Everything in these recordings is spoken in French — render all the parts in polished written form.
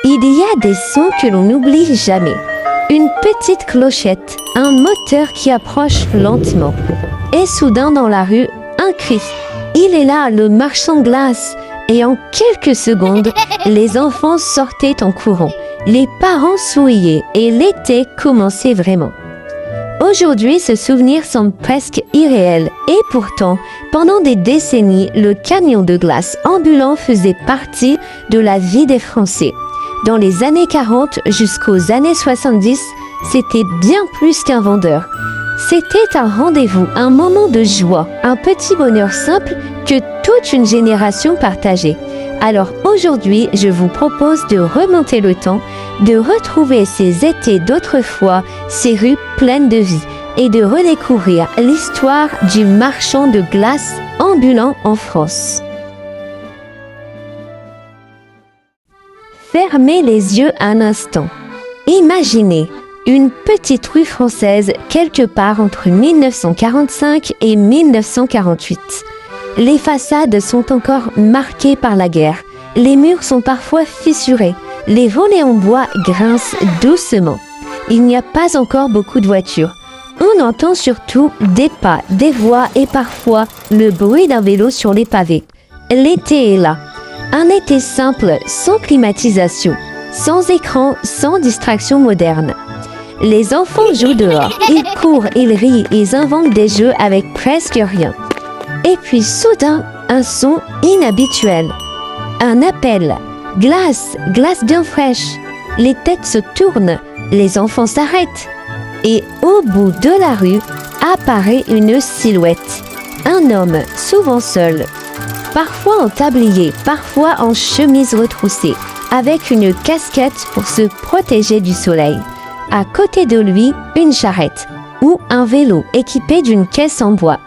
Il y a des sons que l'on n'oublie jamais. Une petite clochette, un moteur qui approche lentement. Et soudain dans la rue, un cri. Il est là, le marchand de glace. Et en quelques secondes, les enfants sortaient en courant. Les parents souriaient et l'été commençait vraiment. Aujourd'hui, ce souvenir semble presque irréel. Et pourtant, pendant des décennies, le camion de glace ambulant faisait partie de la vie des Français. Dans les années 40 jusqu'aux années 70, c'était bien plus qu'un vendeur. C'était un rendez-vous, un moment de joie, un petit bonheur simple que toute une génération partageait. Alors aujourd'hui, je vous propose de remonter le temps, de retrouver ces étés d'autrefois, ces rues pleines de vie et de redécouvrir l'histoire du marchand de glace ambulant en France. Fermez les yeux un instant. Imaginez une petite rue française quelque part entre 1945 et 1948. Les façades sont encore marquées par la guerre. Les murs sont parfois fissurés. Les volets en bois grincent doucement. Il n'y a pas encore beaucoup de voitures. On entend surtout des pas, des voix et parfois le bruit d'un vélo sur les pavés. L'été est là. Un été simple, sans climatisation, sans écran, sans distraction moderne. Les enfants jouent dehors, ils courent, ils rient, ils inventent des jeux avec presque rien. Et puis soudain, un son inhabituel. Un appel. Glace, glace bien fraîche. Les têtes se tournent, les enfants s'arrêtent. Et au bout de la rue, apparaît une silhouette. Un homme, souvent seul. Parfois en tablier, parfois en chemise retroussée, avec une casquette pour se protéger du soleil. À côté de lui, une charrette ou un vélo équipé d'une caisse en bois.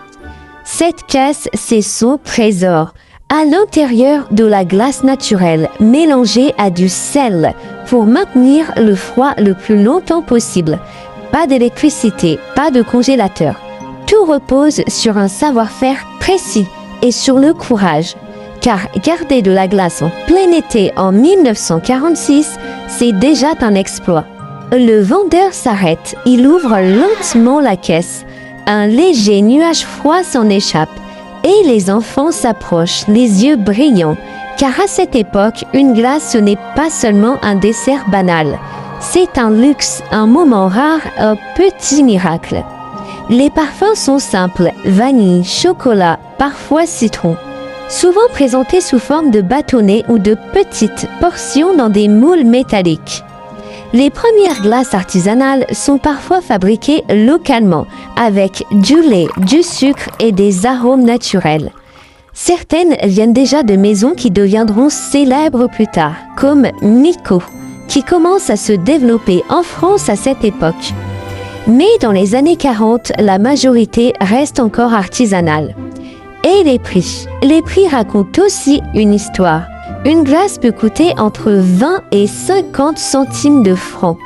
Cette caisse, c'est son trésor. À l'intérieur de la glace naturelle, mélangée à du sel pour maintenir le froid le plus longtemps possible. Pas d'électricité, pas de congélateur. Tout repose sur un savoir-faire précis et sur le courage. Car garder de la glace en plein été en 1946, c'est déjà un exploit. Le vendeur s'arrête, il ouvre lentement la caisse. Un léger nuage froid s'en échappe et les enfants s'approchent, les yeux brillants. Car à cette époque, une glace ce n'est pas seulement un dessert banal. C'est un luxe, un moment rare, un petit miracle. Les parfums sont simples, vanille, chocolat, parfois citron. Souvent présentés sous forme de bâtonnets ou de petites portions dans des moules métalliques. Les premières glaces artisanales sont parfois fabriquées localement, avec du lait, du sucre et des arômes naturels. Certaines viennent déjà de maisons qui deviendront célèbres plus tard, comme Miko, qui commence à se développer en France à cette époque. Mais dans les années 40, la majorité reste encore artisanale. Et les prix? Les prix racontent aussi une histoire. Une glace peut coûter entre 20 et 50 centimes de francs,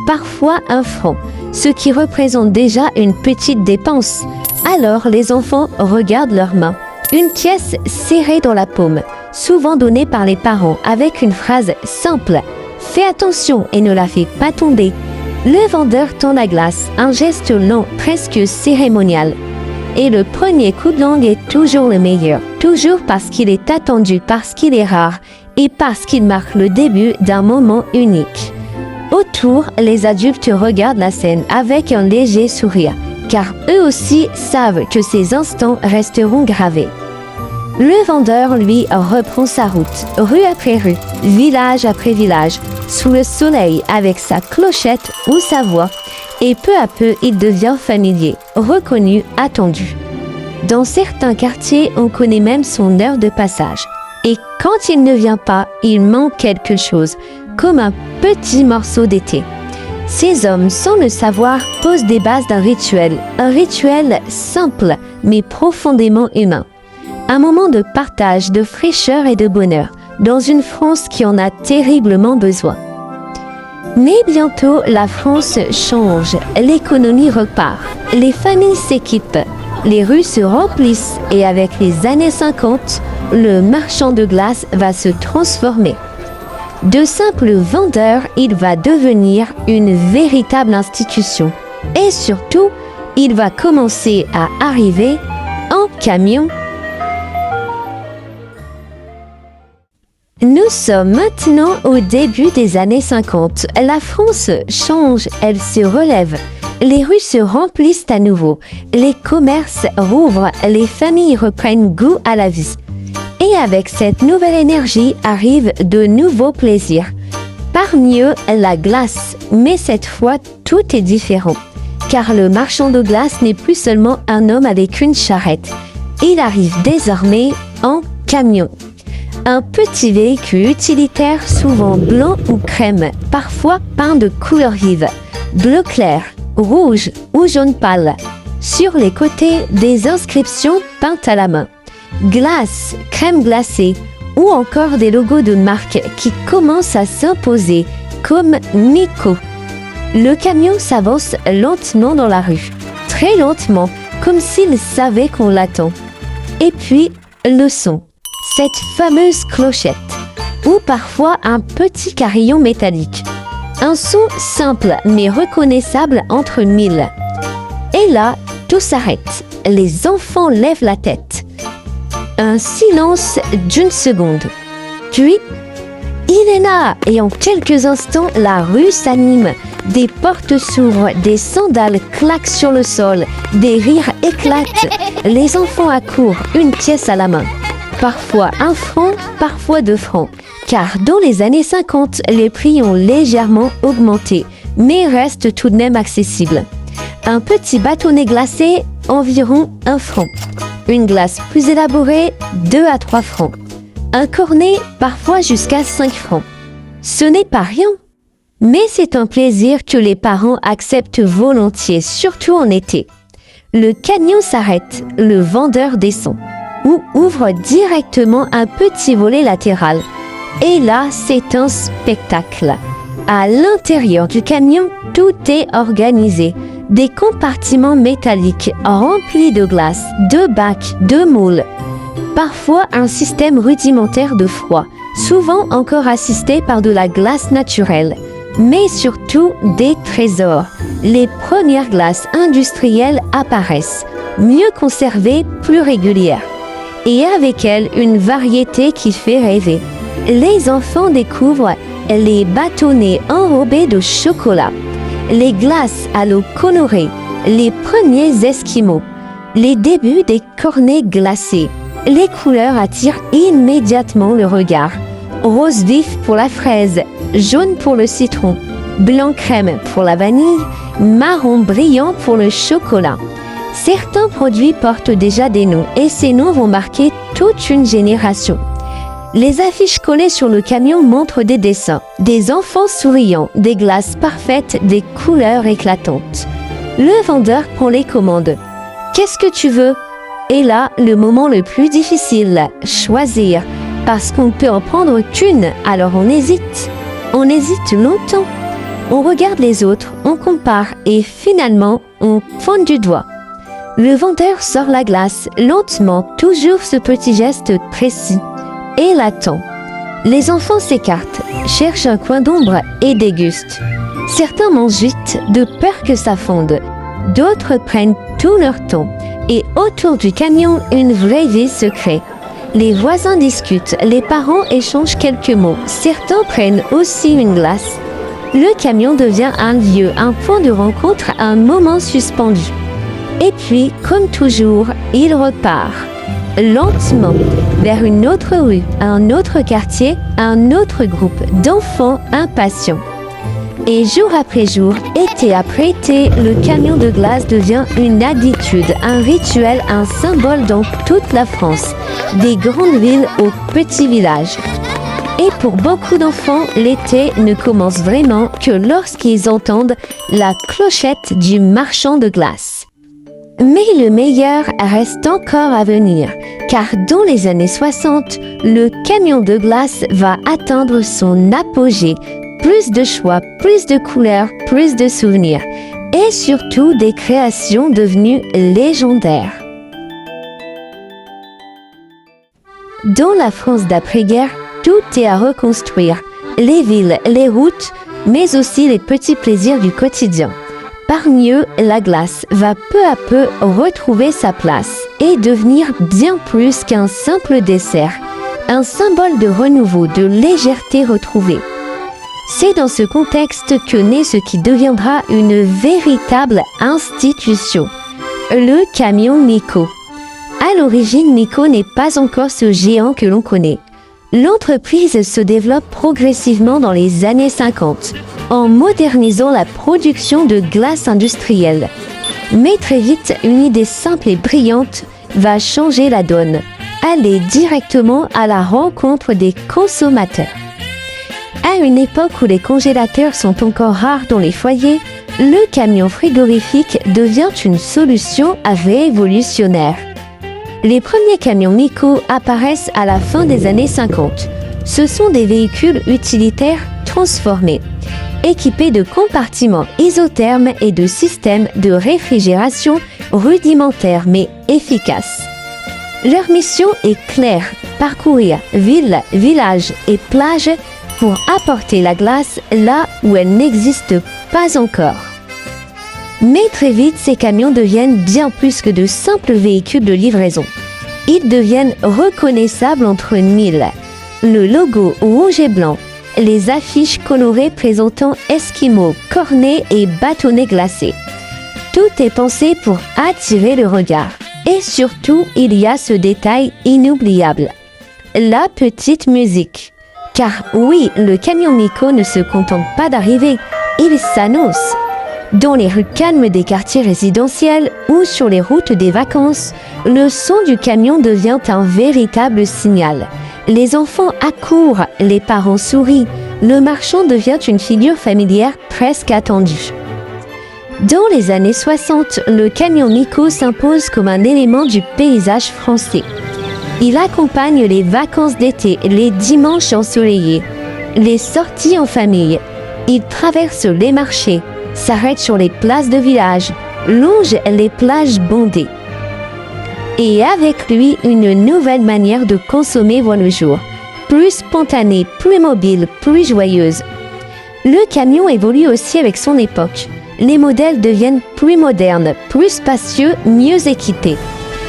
parfois 1 franc, ce qui représente déjà une petite dépense. Alors les enfants regardent leurs mains. Une pièce serrée dans la paume, souvent donnée par les parents avec une phrase simple. Fais attention et ne la fais pas tomber. Le vendeur tend la glace, un geste lent, presque cérémonial. Et le premier coup de langue est toujours le meilleur, toujours parce qu'il est attendu, parce qu'il est rare et parce qu'il marque le début d'un moment unique. Autour, les adultes regardent la scène avec un léger sourire, car eux aussi savent que ces instants resteront gravés. Le vendeur, lui, reprend sa route, rue après rue, village après village, sous le soleil avec sa clochette ou sa voix. Et peu à peu, il devient familier, reconnu, attendu. Dans certains quartiers, on connaît même son heure de passage. Et quand il ne vient pas, il manque quelque chose, comme un petit morceau d'été. Ces hommes, sans le savoir, posent des bases d'un rituel. Un rituel simple, mais profondément humain. Un moment de partage, de fraîcheur et de bonheur, dans une France qui en a terriblement besoin. Mais bientôt, la France change, l'économie repart, les familles s'équipent, les rues se remplissent et avec les années 50, le marchand de glace va se transformer. De simple vendeur, il va devenir une véritable institution. Et surtout, il va commencer à arriver en camion. Nous sommes maintenant au début des années 50. La France change, elle se relève. Les rues se remplissent à nouveau. Les commerces rouvrent, les familles reprennent goût à la vie. Et avec cette nouvelle énergie arrivent de nouveaux plaisirs. Parmi eux, la glace. Mais cette fois, tout est différent. Car le marchand de glace n'est plus seulement un homme avec une charrette. Il arrive désormais en camion. Un petit véhicule utilitaire souvent blanc ou crème, parfois peint de couleurs vives, bleu clair, rouge ou jaune pâle. Sur les côtés, des inscriptions peintes à la main. Glace, crème glacée ou encore des logos de marques qui commencent à s'imposer, comme Nico. Le camion s'avance lentement dans la rue, très lentement, comme s'il savait qu'on l'attend. Et puis, le son. Cette fameuse clochette, ou parfois un petit carillon métallique. Un son simple mais reconnaissable entre mille. Et là, tout s'arrête. Les enfants lèvent la tête. Un silence d'une seconde. Puis, il est là et en quelques instants, la rue s'anime. Des portes s'ouvrent, des sandales claquent sur le sol, des rires éclatent. Les enfants accourent, une pièce à la main. Parfois 1 franc, parfois 2 francs. Car dans les années 50, les prix ont légèrement augmenté, mais restent tout de même accessibles. Un petit bâtonnet glacé, environ 1 franc. Une glace plus élaborée, 2 à 3 francs. Un cornet, parfois jusqu'à 5 francs. Ce n'est pas rien. Mais c'est un plaisir que les parents acceptent volontiers, surtout en été. Le camion s'arrête, le vendeur descend. Ou ouvre directement un petit volet latéral. Et là, c'est un spectacle. À l'intérieur du camion, tout est organisé. Des compartiments métalliques remplis de glace, de bacs, de moules. Parfois un système rudimentaire de froid, souvent encore assisté par de la glace naturelle. Mais surtout des trésors. Les premières glaces industrielles apparaissent, mieux conservées, plus régulières. Et avec elles, une variété qui fait rêver. Les enfants découvrent les bâtonnets enrobés de chocolat, les glaces à l'eau colorée, les premiers esquimaux, les débuts des cornets glacés. Les couleurs attirent immédiatement le regard. Rose vif pour la fraise, jaune pour le citron, blanc crème pour la vanille, marron brillant pour le chocolat. Certains produits portent déjà des noms et ces noms vont marquer toute une génération. Les affiches collées sur le camion montrent des dessins, des enfants souriants, des glaces parfaites, des couleurs éclatantes. Le vendeur prend les commandes. Qu'est-ce que tu veux? Et là, le moment le plus difficile, choisir. Parce qu'on ne peut en prendre qu'une, alors on hésite. On hésite longtemps. On regarde les autres, on compare et finalement, on pointe du doigt. Le vendeur sort la glace, lentement, toujours ce petit geste précis. Et l'attend. Les enfants s'écartent, cherchent un coin d'ombre et dégustent. Certains mangent vite, de peur que ça fonde. D'autres prennent tout leur temps. Et autour du camion, une vraie vie se crée. Les voisins discutent, les parents échangent quelques mots. Certains prennent aussi une glace. Le camion devient un lieu, un point de rencontre, un moment suspendu. Et puis, comme toujours, il repart, lentement, vers une autre rue, un autre quartier, un autre groupe d'enfants impatients. Et jour après jour, été après été, le camion de glace devient une habitude, un rituel, un symbole dans toute la France, des grandes villes aux petits villages. Et pour beaucoup d'enfants, l'été ne commence vraiment que lorsqu'ils entendent la clochette du marchand de glace. Mais le meilleur reste encore à venir, car dans les années 60, le camion de glace va atteindre son apogée. Plus de choix, plus de couleurs, plus de souvenirs, et surtout des créations devenues légendaires. Dans la France d'après-guerre, tout est à reconstruire. les villes, les routes, mais aussi les petits plaisirs du quotidien. Parmi eux, la glace va peu à peu retrouver sa place et devenir bien plus qu'un simple dessert, un symbole de renouveau, de légèreté retrouvée. C'est dans ce contexte que naît ce qui deviendra une véritable institution, le camion Nico. À l'origine, Nico n'est pas encore ce géant que l'on connaît. L'entreprise se développe progressivement dans les années 50, en modernisant la production de glace industrielle. Mais très vite, une idée simple et brillante va changer la donne, aller directement à la rencontre des consommateurs. À une époque où les congélateurs sont encore rares dans les foyers, le camion frigorifique devient une solution révolutionnaire. Les premiers camions Nico apparaissent à la fin des années 50. Ce sont des véhicules utilitaires transformés, équipés de compartiments isothermes et de systèmes de réfrigération rudimentaires mais efficaces. Leur mission est claire, parcourir villes, villages et plages pour apporter la glace là où elle n'existe pas encore. Mais très vite, ces camions deviennent bien plus que de simples véhicules de livraison. Ils deviennent reconnaissables entre mille. Le logo rouge et blanc, les affiches colorées présentant esquimaux, cornets et bâtonnets glacés. Tout est pensé pour attirer le regard. Et surtout, il y a ce détail inoubliable. La petite musique. Car oui, le camion Nico ne se contente pas d'arriver, il s'annonce. Dans les rues calmes des quartiers résidentiels ou sur les routes des vacances, le son du camion devient un véritable signal. Les enfants accourent, les parents sourient, le marchand devient une figure familière presque attendue. Dans les années 60, le camion Nico s'impose comme un élément du paysage français. Il accompagne les vacances d'été, les dimanches ensoleillés, les sorties en famille. Il traverse les marchés, s'arrête sur les places de village, longe les plages bondées. Et avec lui, une nouvelle manière de consommer voit le jour. Plus spontanée, plus mobile, plus joyeuse. Le camion évolue aussi avec son époque. Les modèles deviennent plus modernes, plus spacieux, mieux équipés.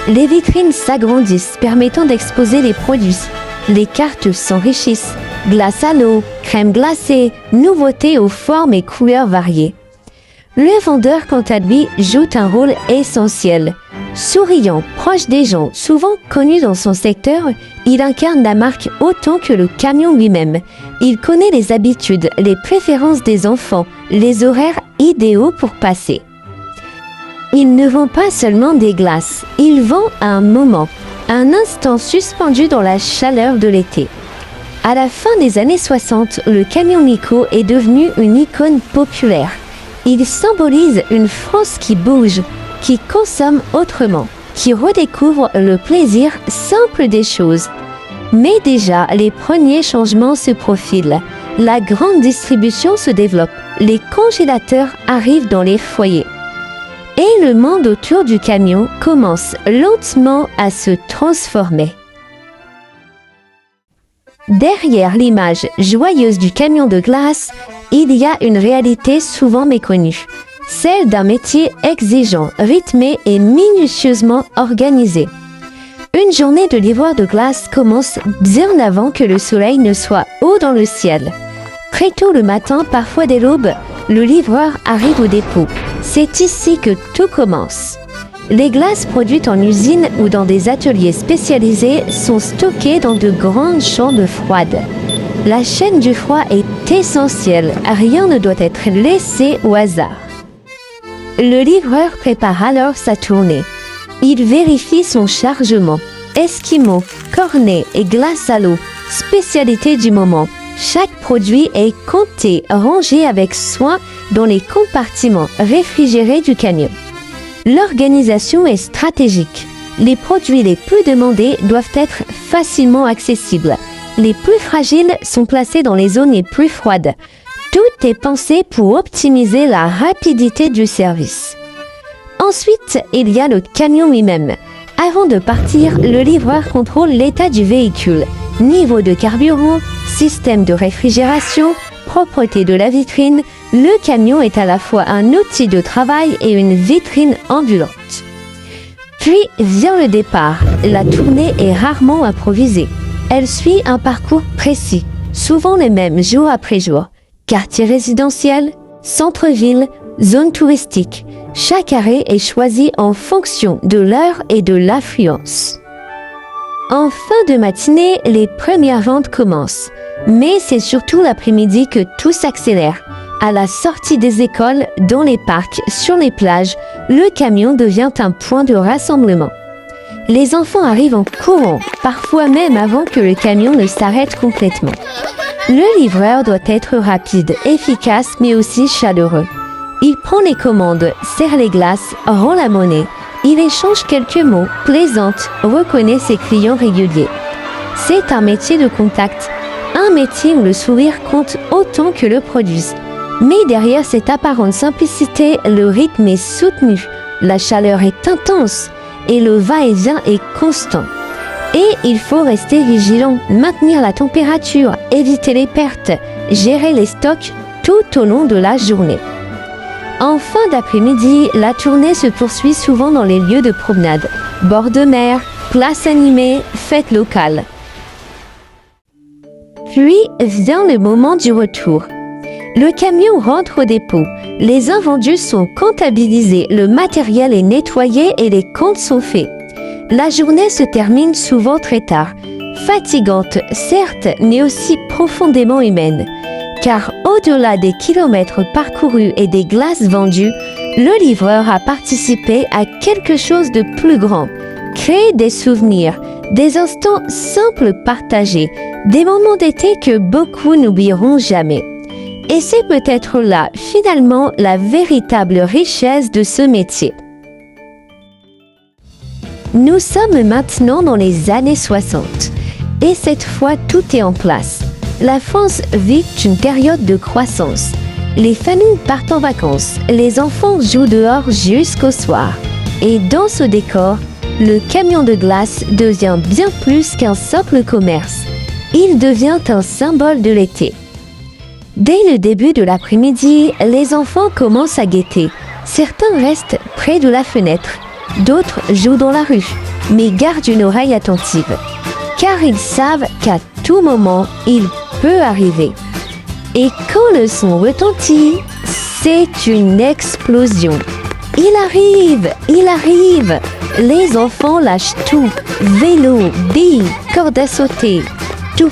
Les vitrines s'agrandissent, permettant d'exposer les produits. Les cartes s'enrichissent. Glace à l'eau, crème glacée, nouveautés aux formes et couleurs variées. Le vendeur, quant à lui, joue un rôle essentiel. Souriant, proche des gens, souvent connu dans son secteur, il incarne la marque autant que le camion lui-même. Il connaît les habitudes, les préférences des enfants, les horaires idéaux pour passer. Il ne vend pas seulement des glaces, il vend un moment, un instant suspendu dans la chaleur de l'été. À la fin des années 60, le camion Nico est devenu une icône populaire. Il symbolise une France qui bouge, qui consomme autrement, qui redécouvre le plaisir simple des choses. Mais déjà, les premiers changements se profilent. La grande distribution se développe. Les congélateurs arrivent dans les foyers. Et le monde autour du camion commence lentement à se transformer. Derrière l'image joyeuse du camion de glace, il y a une réalité souvent méconnue, celle d'un métier exigeant, rythmé et minutieusement organisé. Une journée de livreur de glace commence bien avant que le soleil ne soit haut dans le ciel. Très tôt le matin, parfois dès l'aube, le livreur arrive au dépôt. C'est ici que tout commence. Les glaces produites en usine ou dans des ateliers spécialisés sont stockées dans de grandes chambres froides. La chaîne du froid est essentielle, rien ne doit être laissé au hasard. Le livreur prépare alors sa tournée. Il vérifie son chargement. Esquimaux, cornets et glace à l'eau, spécialité du moment. Chaque produit est compté, rangé avec soin dans les compartiments réfrigérés du camion. L'organisation est stratégique. Les produits les plus demandés doivent être facilement accessibles. Les plus fragiles sont placés dans les zones les plus froides. Tout est pensé pour optimiser la rapidité du service. Ensuite, il y a le camion lui-même. Avant de partir, le livreur contrôle l'état du véhicule. Niveau de carburant, système de réfrigération, propreté de la vitrine, le camion est à la fois un outil de travail et une vitrine ambulante. Puis vient le départ. La tournée est rarement improvisée. Elle suit un parcours précis, souvent les mêmes jour après jour. Quartier résidentiel, centre-ville, zone touristique. Chaque arrêt est choisi en fonction de l'heure et de l'affluence. En fin de matinée, les premières ventes commencent. Mais c'est surtout l'après-midi que tout s'accélère. À la sortie des écoles, dans les parcs, sur les plages, le camion devient un point de rassemblement. Les enfants arrivent en courant, parfois même avant que le camion ne s'arrête complètement. Le livreur doit être rapide, efficace, mais aussi chaleureux. Il prend les commandes, serre les glaces, rend la monnaie. Il échange quelques mots, plaisante, reconnaît ses clients réguliers. C'est un métier de contact, un métier où le sourire compte autant que le produit. Mais derrière cette apparente simplicité, le rythme est soutenu, la chaleur est intense et le va-et-vient est constant. Et il faut rester vigilant, maintenir la température, éviter les pertes, gérer les stocks tout au long de la journée. En fin d'après-midi, la tournée se poursuit souvent dans les lieux de promenade, bord de mer, places animées, fêtes locales. Puis vient le moment du retour. Le camion rentre au dépôt, les invendus sont comptabilisés, le matériel est nettoyé et les comptes sont faits. La journée se termine souvent très tard, fatigante certes, mais aussi profondément humaine. Car au-delà des kilomètres parcourus et des glaces vendues, le livreur a participé à quelque chose de plus grand. Créer des souvenirs, des instants simples partagés, des moments d'été que beaucoup n'oublieront jamais. Et c'est peut-être là, finalement, la véritable richesse de ce métier. Nous sommes maintenant dans les années 60. Et cette fois, tout est en place. La France vit une période de croissance. Les familles partent en vacances, les enfants jouent dehors jusqu'au soir. Et dans ce décor, le camion de glace devient bien plus qu'un simple commerce. Il devient un symbole de l'été. Dès le début de l'après-midi, les enfants commencent à guetter. Certains restent près de la fenêtre, d'autres jouent dans la rue, mais gardent une oreille attentive. Car ils savent qu'à tout moment, il peut arriver. Et quand le son retentit, c'est une explosion. Il arrive, il arrive. Les enfants lâchent tout, vélo, billes, corde à sauter, tout.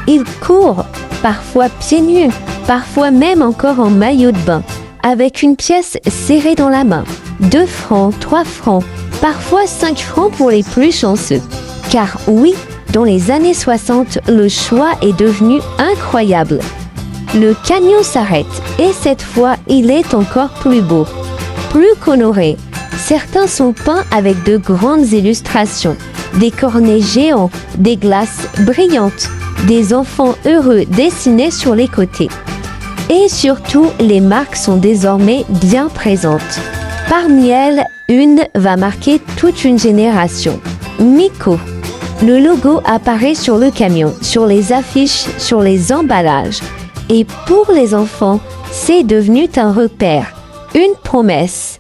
Ils courent, parfois pieds nus, parfois même encore en maillot de bain, avec une pièce serrée dans la main. 2 francs, 3 francs, parfois 5 francs pour les plus chanceux. Car oui, dans les années 60, le choix est devenu incroyable. Le camion s'arrête et cette fois, il est encore plus beau, plus coloré. Certains sont peints avec de grandes illustrations, des cornets géants, des glaces brillantes, des enfants heureux dessinés sur les côtés. Et surtout, les marques sont désormais bien présentes. Parmi elles, une va marquer toute une génération. Miko. Le logo apparaît sur le camion, sur les affiches, sur les emballages. Et pour les enfants, c'est devenu un repère, une promesse.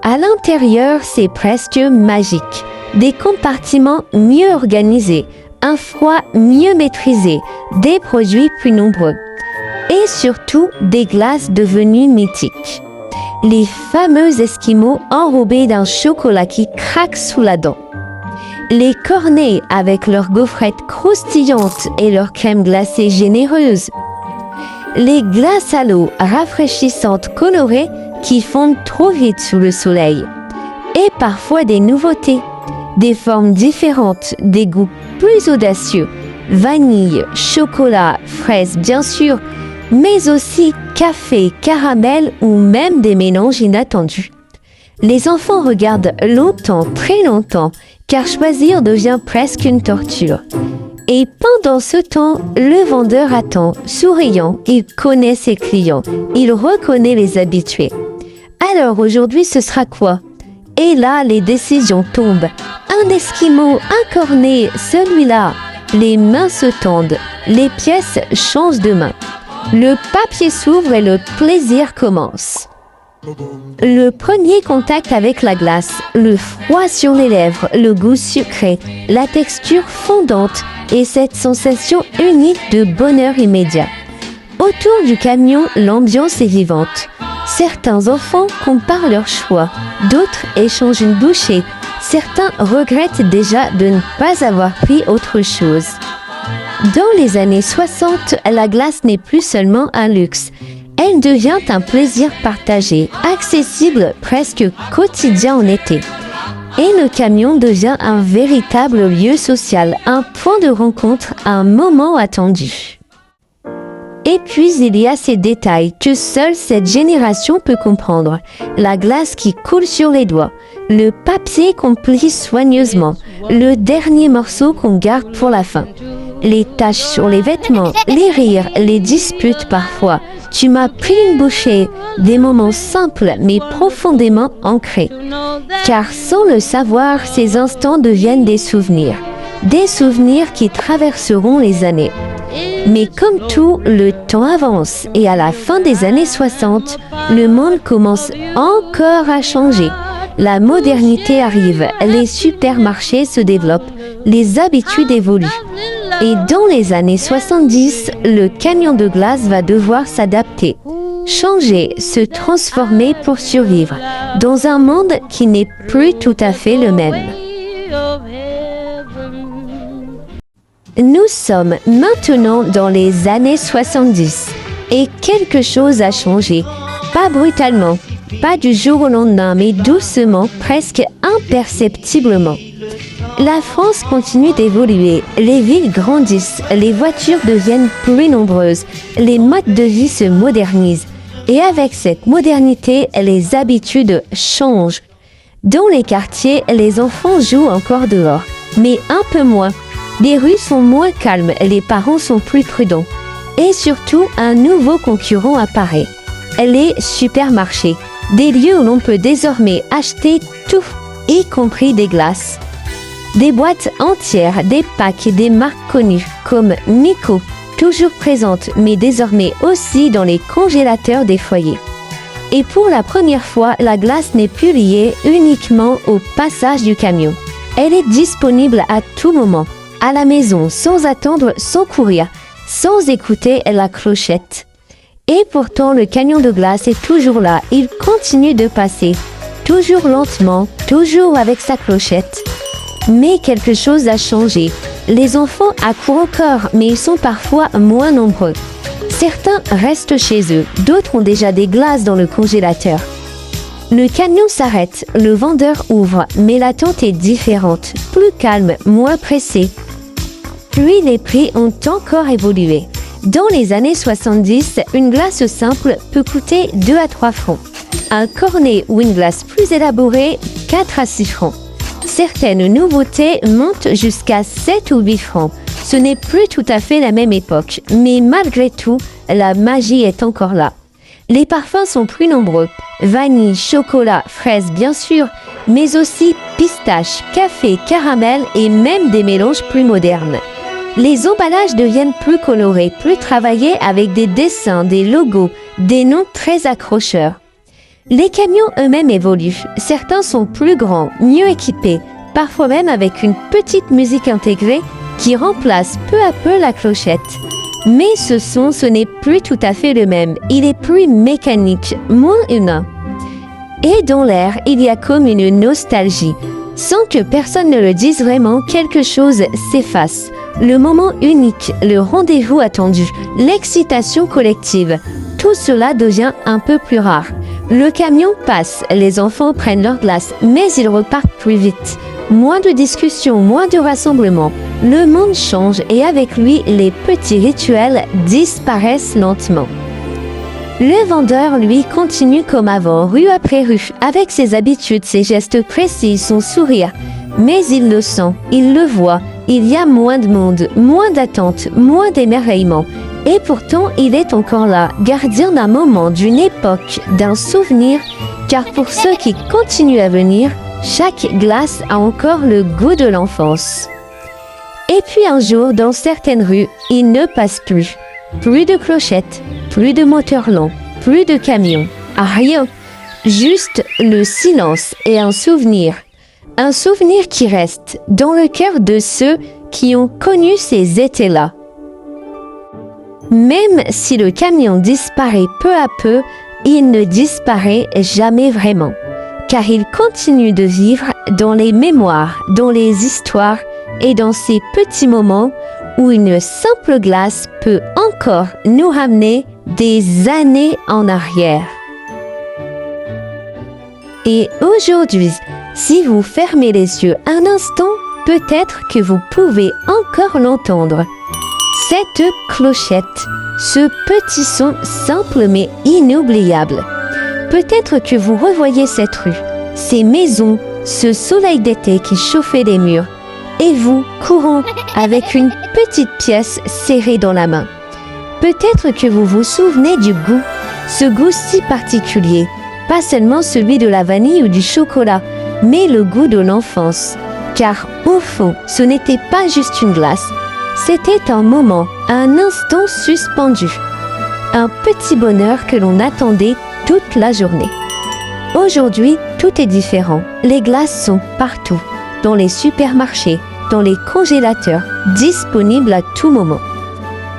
À l'intérieur, c'est presque magique. Des compartiments mieux organisés, un froid mieux maîtrisé, des produits plus nombreux. Et surtout, des glaces devenues mythiques. Les fameux Esquimaux enrobés d'un chocolat qui craque sous la dent. Les cornets avec leurs gaufrettes croustillantes et leur crème glacée généreuse. Les glaces à l'eau rafraîchissantes colorées qui fondent trop vite sous le soleil. Et parfois des nouveautés, des formes différentes, des goûts plus audacieux. Vanille, chocolat, fraises bien sûr, mais aussi café, caramel ou même des mélanges inattendus. Les enfants regardent longtemps, très longtemps, car choisir devient presque une torture. Et pendant ce temps, le vendeur attend, souriant, il connaît ses clients, il reconnaît les habitués. Alors aujourd'hui, ce sera quoi? Et là, les décisions tombent. Un esquimau, un cornet, celui-là. Les mains se tendent, les pièces changent de main. Le papier s'ouvre et le plaisir commence. Le premier contact avec la glace, le froid sur les lèvres, le goût sucré, la texture fondante et cette sensation unique de bonheur immédiat. Autour du camion, l'ambiance est vivante. Certains enfants comparent leur choix, d'autres échangent une bouchée, certains regrettent déjà de ne pas avoir pris autre chose. Dans les années 60, la glace n'est plus seulement un luxe. Elle devient un plaisir partagé, accessible presque quotidien en été. Et le camion devient un véritable lieu social, un point de rencontre, un moment attendu. Et puis il y a ces détails que seule cette génération peut comprendre. La glace qui coule sur les doigts, le papier qu'on plie soigneusement, le dernier morceau qu'on garde pour la fin. Les taches sur les vêtements, les rires, les disputes parfois. Tu m'as pris une bouchée, des moments simples mais profondément ancrés. Car sans le savoir, ces instants deviennent des souvenirs qui traverseront les années. Mais comme tout, le temps avance et à la fin des années 60, le monde commence encore à changer. La modernité arrive, les supermarchés se développent, les habitudes évoluent. Et dans les années 70, le camion de glace va devoir s'adapter, changer, se transformer pour survivre, dans un monde qui n'est plus tout à fait le même. Nous sommes maintenant dans les années 70 et quelque chose a changé, pas brutalement, pas du jour au lendemain, mais doucement, presque imperceptiblement. La France continue d'évoluer, les villes grandissent, les voitures deviennent plus nombreuses, les modes de vie se modernisent. Et avec cette modernité, les habitudes changent. Dans les quartiers, les enfants jouent encore dehors, mais un peu moins. Les rues sont moins calmes, les parents sont plus prudents. Et surtout, un nouveau concurrent apparaît. Les supermarchés, des lieux où l'on peut désormais acheter tout, y compris des glaces. Des boîtes entières, des packs et des marques connues, comme Miko, toujours présentes, mais désormais aussi dans les congélateurs des foyers. Et pour la première fois, la glace n'est plus liée uniquement au passage du camion. Elle est disponible à tout moment, à la maison, sans attendre, sans courir, sans écouter la clochette. Et pourtant, le camion de glace est toujours là, il continue de passer, toujours lentement, toujours avec sa clochette. Mais quelque chose a changé. Les enfants accourent encore, mais ils sont parfois moins nombreux. Certains restent chez eux, d'autres ont déjà des glaces dans le congélateur. Le camion s'arrête, le vendeur ouvre, mais l'attente est différente, plus calme, moins pressée. Puis les prix ont encore évolué. Dans les années 70, une glace simple peut coûter 2 à 3 francs. Un cornet ou une glace plus élaborée, 4 à 6 francs. Certaines nouveautés montent jusqu'à 7 ou 8 francs. Ce n'est plus tout à fait la même époque, mais malgré tout, la magie est encore là. Les parfums sont plus nombreux. Vanille, chocolat, fraise bien sûr, mais aussi pistache, café, caramel et même des mélanges plus modernes. Les emballages deviennent plus colorés, plus travaillés avec des dessins, des logos, des noms très accrocheurs. Les camions eux-mêmes évoluent. Certains sont plus grands, mieux équipés, parfois même avec une petite musique intégrée qui remplace peu à peu la clochette. Mais ce n'est plus tout à fait le même. Il est plus mécanique, moins humain. Et dans l'air, il y a comme une nostalgie. Sans que personne ne le dise vraiment, quelque chose s'efface. Le moment unique, le rendez-vous attendu, l'excitation collective, tout cela devient un peu plus rare. Le camion passe, les enfants prennent leur glace, mais ils repartent plus vite. Moins de discussions, moins de rassemblements. Le monde change et avec lui, les petits rituels disparaissent lentement. Le vendeur, lui, continue comme avant, rue après rue, avec ses habitudes, ses gestes précis, son sourire. Mais il le sent, il le voit, il y a moins de monde, moins d'attente, moins d'émerveillement. Et pourtant, il est encore là, gardien d'un moment, d'une époque, d'un souvenir, car pour ceux qui continuent à venir, chaque glace a encore le goût de l'enfance. Et puis un jour, dans certaines rues, il ne passe plus. Plus de clochettes, plus de moteurs lents, plus de camions, rien. Juste le silence et un souvenir. Un souvenir qui reste dans le cœur de ceux qui ont connu ces étés-là. Même si le camion disparaît peu à peu, il ne disparaît jamais vraiment, car il continue de vivre dans les mémoires, dans les histoires et dans ces petits moments où une simple glace peut encore nous ramener des années en arrière. Et aujourd'hui, si vous fermez les yeux un instant, peut-être que vous pouvez encore l'entendre. Cette clochette, ce petit son simple mais inoubliable. Peut-être que vous revoyez cette rue, ces maisons, ce soleil d'été qui chauffait les murs, et vous courant avec une petite pièce serrée dans la main. Peut-être que vous vous souvenez du goût, ce goût si particulier, pas seulement celui de la vanille ou du chocolat, mais le goût de l'enfance. Car au fond, ce n'était pas juste une glace, c'était un moment, un instant suspendu. Un petit bonheur que l'on attendait toute la journée. Aujourd'hui, tout est différent. Les glaces sont partout, dans les supermarchés, dans les congélateurs, disponibles à tout moment.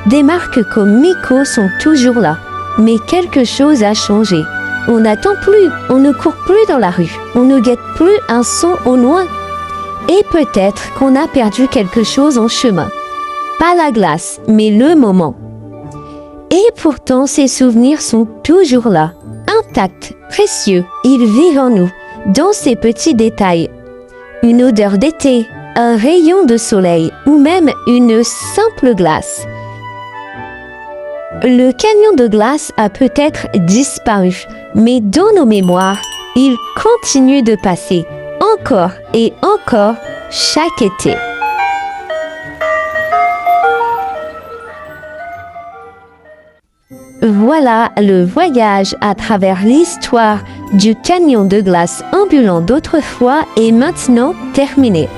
Des marques comme Miko sont toujours là, mais quelque chose a changé. On n'attend plus, on ne court plus dans la rue, on ne guette plus un son au loin. Et peut-être qu'on a perdu quelque chose en chemin. Pas la glace, mais le moment. Et pourtant, ces souvenirs sont toujours là, intacts, précieux. Ils vivent en nous, dans ces petits détails. Une odeur d'été, un rayon de soleil ou même une simple glace. Le camion de glace a peut-être disparu, mais dans nos mémoires, il continue de passer, encore et encore, chaque été. Voilà le voyage à travers l'histoire du camion de glace ambulant d'autrefois est maintenant terminé.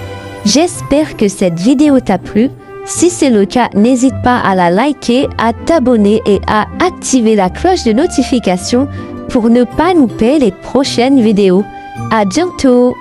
J'espère que cette vidéo t'a plu. Si c'est le cas, n'hésite pas à la liker, à t'abonner et à activer la cloche de notification pour ne pas louper les prochaines vidéos. À bientôt!